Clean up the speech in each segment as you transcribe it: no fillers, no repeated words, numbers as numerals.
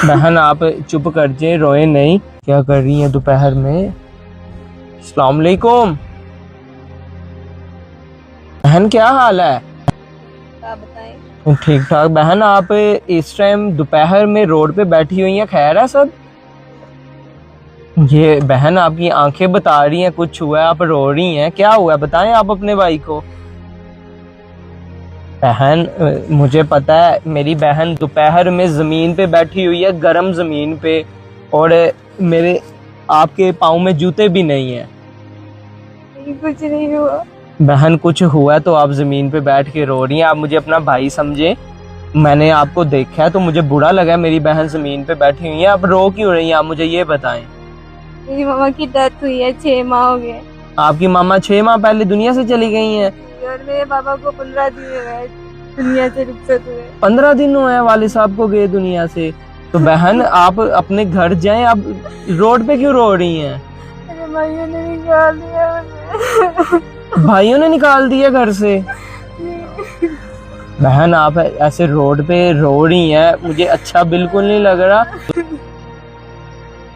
बहन आप चुप कर जाए, रोए नहीं। क्या कर रही हैं दोपहर में? अस्सलाम वालेकुम बहन, क्या हाल है? आप बताएं। ठीक ठाक। बहन आप इस टाइम दोपहर में रोड पे बैठी हुई हैं, खैर है सब? ये बहन आपकी आंखें बता रही हैं कुछ हुआ है, आप रो रही हैं, क्या हुआ है बताएं आप अपने भाई को। बहन मुझे पता है, मेरी बहन दोपहर में जमीन पे बैठी हुई है, गर्म जमीन पे, और मेरे आपके पाँव में जूते भी नहीं है। कुछ नहीं हुआ। बहन कुछ हुआ तो आप जमीन पे बैठ के रो रही हैं। आप मुझे अपना भाई समझे, मैंने आपको देखा है तो मुझे बुरा लगा, मेरी बहन जमीन पे बैठी हुई है, आप रो क्यों रही हैं? आप मुझे ये बताएं। मेरी मामा की डेथ हुई है, 6 माह हो गए। आपकी मामा 6 माह पहले दुनिया से चली गई हैं? और मेरे पापा को 15 दिन हुए दुनिया से रुखसत हुए। 15 दिन हुए हैं वालिद साहब को गए दुनिया से। तो बहन आप अपने घर जाएं, आप रोड पे क्यों रो रही हैं? मेरे भाइयों ने निकाल दिया मुझे। भाइयों ने निकाल दिया घर से? बहन आप ऐसे रोड पे रो रही हैं, मुझे अच्छा बिल्कुल नहीं लग रहा।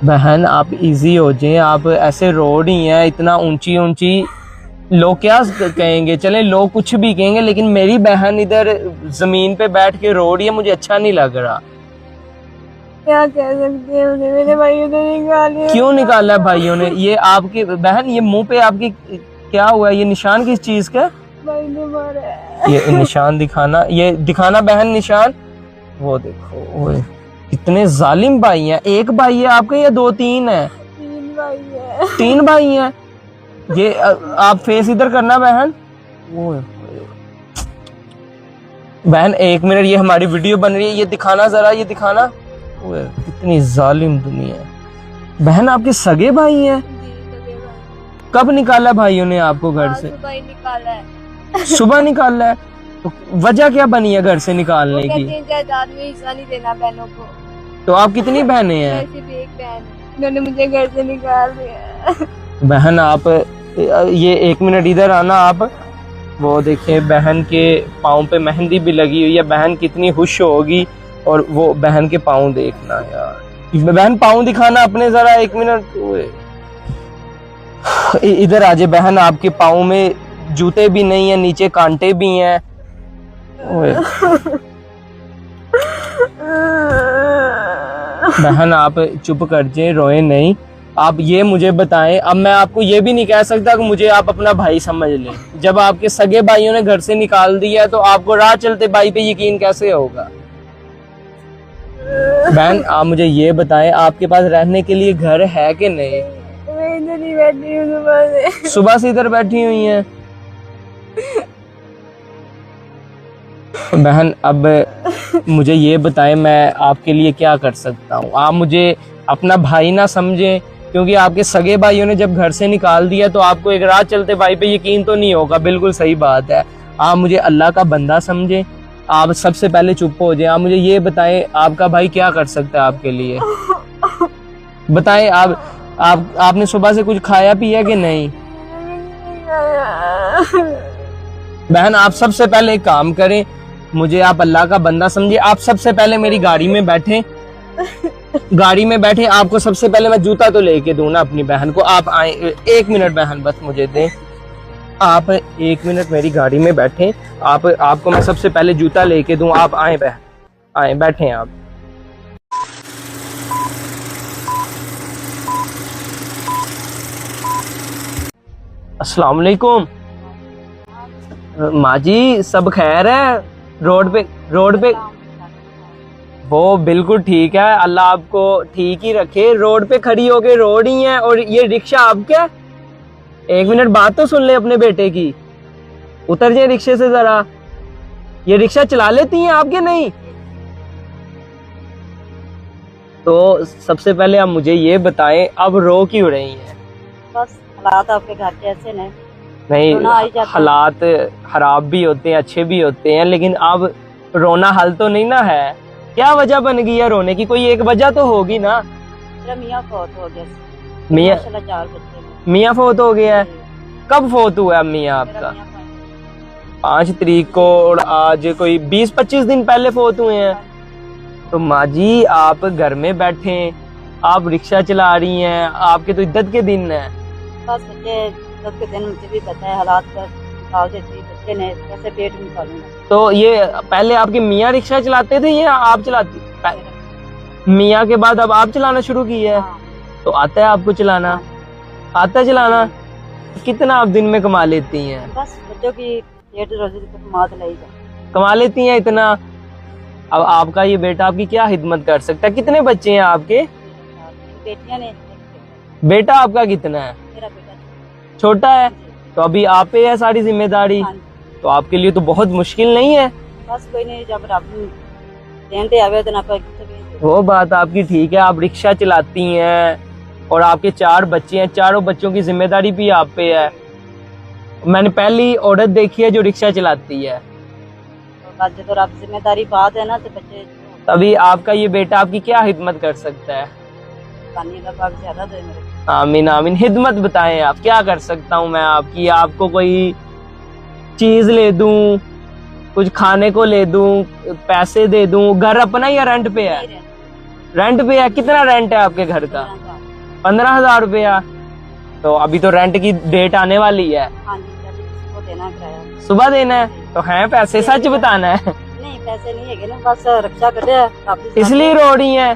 बहन आप इजी हो जाएं, आप ऐसे रो रही हैं इतना ऊंची ऊंची, लोग क्या कहेंगे? चले लोग कुछ भी कहेंगे, लेकिन मेरी बहन इधर जमीन पे बैठ के रो रही है, मुझे अच्छा नहीं लग रहा। क्या कह सकते हैं उन्हें, मेरे भाइयों ने निकाल दिया। क्यों निकाला है भाइयों ने? ये आपकी बहन, ये मुंह पे आपकी क्या हुआ है? ये निशान किस चीज का? भाई ने मारा है। ये निशान दिखाना, ये दिखाना बहन निशान। वो देखो, ओए कितने जालिम भाई हैं। एक भाई है आपका या 2-3 है? 3 भाई है। 3 भाई हैं। ये आप फेस इधर करना बहन। ओए बहन 1 मिनट, ये हमारी वीडियो बन रही है, ये दिखाना जरा, ये दिखाना। ओए कितनी जालिम दुनिया है। बहन आपके सगे भाई हैं? जी, सगे भाई। कब निकाला भाइयों ने आपको घर से? सुबह ही निकाला है। सुबह निकाला है? तो वजह क्या बनी है घर से निकालने की? कहते हैं जायदाद में हिस्सा नहीं देना बहनों को। तो आप कितनी बहनें हैं? मैं सिर्फ एक बहन है, उन्होंने मुझे घर से निकाल दिया। बहन आप ये 1 मिनट इधर आना आप। वो देखिए बहन के पाँव पे मेहंदी भी लगी हुई है, बहन कितनी खुश होगी। और वो बहन के पाँव देखना यार, बहन पाँव दिखाना अपने जरा 1 मिनट। इधर आ जाए बहन, आपके पाँव में जूते भी नहीं है, नीचे कांटे भी हैं। बहन आप चुप कर जाए, रोए नहीं। आप ये मुझे बताएं, अब मैं आपको ये भी नहीं कह सकता कि मुझे आप अपना भाई समझ लें। जब आपके सगे भाइयों ने घर से निकाल दिया तो आपको राह चलते भाई पे यकीन कैसे होगा? बहन आप मुझे ये बताएं, आपके पास रहने के लिए घर है कि नहीं? मैं इधर ही बैठी हूँ सुबह से। सुबह से इधर बैठी हुई हैं। बहन अब मुझे ये बताएं, मैं आपके लिए क्या कर सकता हूँ? आप मुझे अपना भाई ना समझें, क्योंकि आपके सगे भाइयों ने जब घर से निकाल दिया तो आपको एक राह चलते भाई पे यकीन तो नहीं होगा। बिल्कुल सही बात है। आप मुझे अल्लाह का बंदा समझें, आप सबसे पहले चुप हो जाएं। आप मुझे ये बताएं, आपका भाई क्या कर सकता है आपके लिए? बताएं आपने सुबह से कुछ खाया पिया कि नहीं? बहन आप सबसे पहले एक काम करें, मुझे आप अल्लाह का बंदा समझिए। आप सबसे पहले मेरी गाड़ी में बैठे, गाड़ी में बैठे। आपको सबसे पहले मैं जूता तो लेके दूं ना अपनी बहन को। आप आए 1 मिनट बहन, बस मुझे दें। आप 1 मिनट मेरी गाड़ी में बैठे, आपको मैं सबसे पहले जूता लेके दूं। आप आए बहन, आए बैठे आप। अस्सलाम वालेकुम माँ जी, सब खैर है? रोड पे वो बिल्कुल ठीक है, अल्लाह आपको ठीक ही रखे। रोड पे खड़ी होके रो रही हैं, और ये रिक्शा आपका? 1 मिनट बात तो सुन ले अपने बेटे की। उतर जाए रिक्शे से जरा। ये रिक्शा चला लेती हैं आपके? नहीं। तो सबसे पहले आप मुझे ये बताएं, अब रो क्यों रही हैं? बस हालात आपके घर के ऐसे नहीं। नहीं, हालात खराब भी होते हैं, अच्छे भी होते हैं, लेकिन अब रोना हल तो नहीं ना है। क्या वजह बन गई है रोने की? कोई एक वजह तो होगी ना। मियाँ फौत हो गया। मियाँ 4 बच्चे। मियाँ फौत हो गया है? कब फौत हुआ है मियाँ आपका? 5 तारीख को, और आज कोई 20-25 दिन पहले फोत हुए हैं। तो माँ जी आप घर में बैठे, आप रिक्शा चला रही हैं, आपके तो इद्दत के दिन है। बस बच्चे इद्दत के दिन, मुझे भी पता है हालात का, निकाल देती बच्चे ने, कैसे पेट निकालूंगा। तो ये पहले आपके मियाँ रिक्शा चलाते थे या आप चलाती? मियाँ के बाद अब आप चलाना शुरू किया है। हाँ, तो आता है आपको चलाना? आता है चलाना? कितना आप दिन में कमा लेती हैं? बस बच्चों की पेट रोजी की कमात लाई जा। कमा लेती हैं इतना? अब आपका ये बेटा आपकी क्या खिदमत कर सकता है? कितने बच्चे हैं आपके? बेटियां ने, बेटा आपका कितना है? मेरा बेटा छोटा है। तो अभी आप पे है सारी जिम्मेदारी, हाँ जी। तो आपके लिए तो बहुत मुश्किल नहीं है? बस कोई नहीं, जब रब देते आवे तो ना कोई वो बात आपकी ठीक है, आप रिक्शा चलाती हैं और आपके 4 बच्चे हैं, चारों बच्चों की जिम्मेदारी भी आप पे है। मैंने पहली औरत देखी है जो रिक्शा चलाती है। तो जो रब जिम्मेदारी बात है ना, तो बच्चे तभी आपका ये बेटा आपकी क्या खिदमत कर सकता है? पानी का पाक ज्यादा दे मेरे। आमीन आमीन। हिदमत बताएं आप, क्या कर सकता हूँ मैं आपकी? आपको कोई चीज ले दूं, कुछ खाने को ले दूं, पैसे दे दूं? घर अपना या रेंट पे है? रेंट पे है। कितना रेंट है आपके घर का? 15,000 रुपया। तो अभी तो रेंट की डेट आने वाली है। हाँ जी, इसको देना किराया। सुबह देना है? तो हैं पैसे? सच बताना है। नहीं पैसे नहीं है ना, बस रक्षा कर इसलिए रो रही हैं?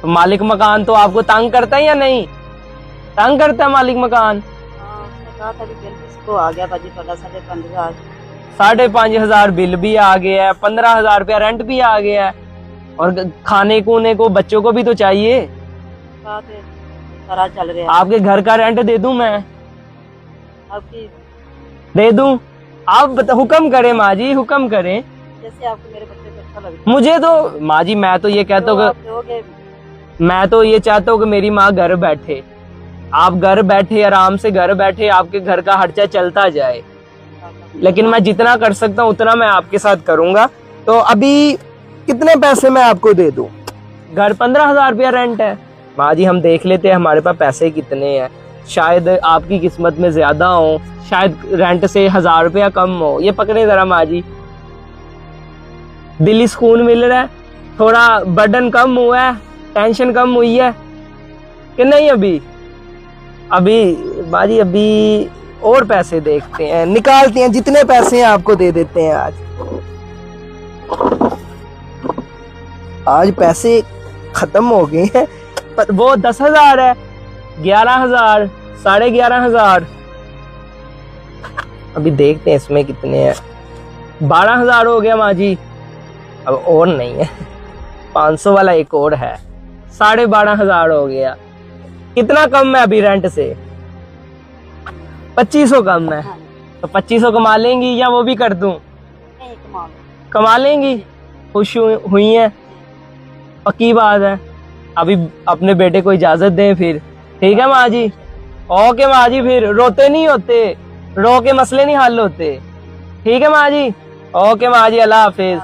तो मालिक मकान तो आपको तंग करता है या नहीं? तंग करता है मालिक मकान? कहा था कि बिल किसको आ गया बाजी, 15,500। 5,500 बिल भी आ गया है, 15,000 रुपया रेंट भी आ गया है, और खाने कूने को बच्चों को भी तो चाहिए। सारा चल रहा है। आपके घर का रेंट दे दूं मैं? आपकी दे दूं? आप हुक्म करें माँ जी, हुक्म करें। जैसे आपको मेरे बच्चे को अच्छा लगता मुझे तो माँ जी, मैं तो ये कहता हूँ कि मैं तो ये चाहता हूँ कि मेरी माँ घर बैठे, आप घर बैठे, आराम से घर बैठे, आपके घर का खर्चा चलता जाए। लेकिन मैं जितना कर सकता हूँ उतना मैं आपके साथ करूंगा। तो अभी कितने पैसे मैं आपको दे दूं? घर 15,000 रुपया रेंट है। माँ जी हम देख लेते हैं हमारे पास पैसे कितने हैं, शायद आपकी किस्मत में ज्यादा हो, शायद रेंट से 1,000 रुपया कम हो। ये पकड़े जरा माँ जी, दिल्ली सुकून मिल रहा है, थोड़ा बर्डन कम हुआ है, टेंशन कम हुई है कि नहीं? अभी बाजी अभी और पैसे देखते हैं, निकालते हैं, जितने पैसे हैं आपको दे देते हैं। आज पैसे खत्म हो गए हैं, पर वो 10,000 है, 11,000, 11,500। अभी देखते हैं इसमें कितने हैं। 12,000 हो गया माँ जी। अब और नहीं है, 500 वाला एक और है, 12,500 हो गया। कितना कम है अभी रेंट से? 2500 कम है। तो 2500 कमा लेंगी या वो भी कर दूं? नहीं, कमा लेंगी? खुश हुई हैं? पक्की बात है। अभी अपने बेटे को इजाजत दें फिर, ठीक है माँ जी? ओके माँ जी, फिर रोते नहीं होते, रो के मसले नहीं हल होते। ठीक है माँ जी? ओके माँ जी, अल्लाह हाफिज।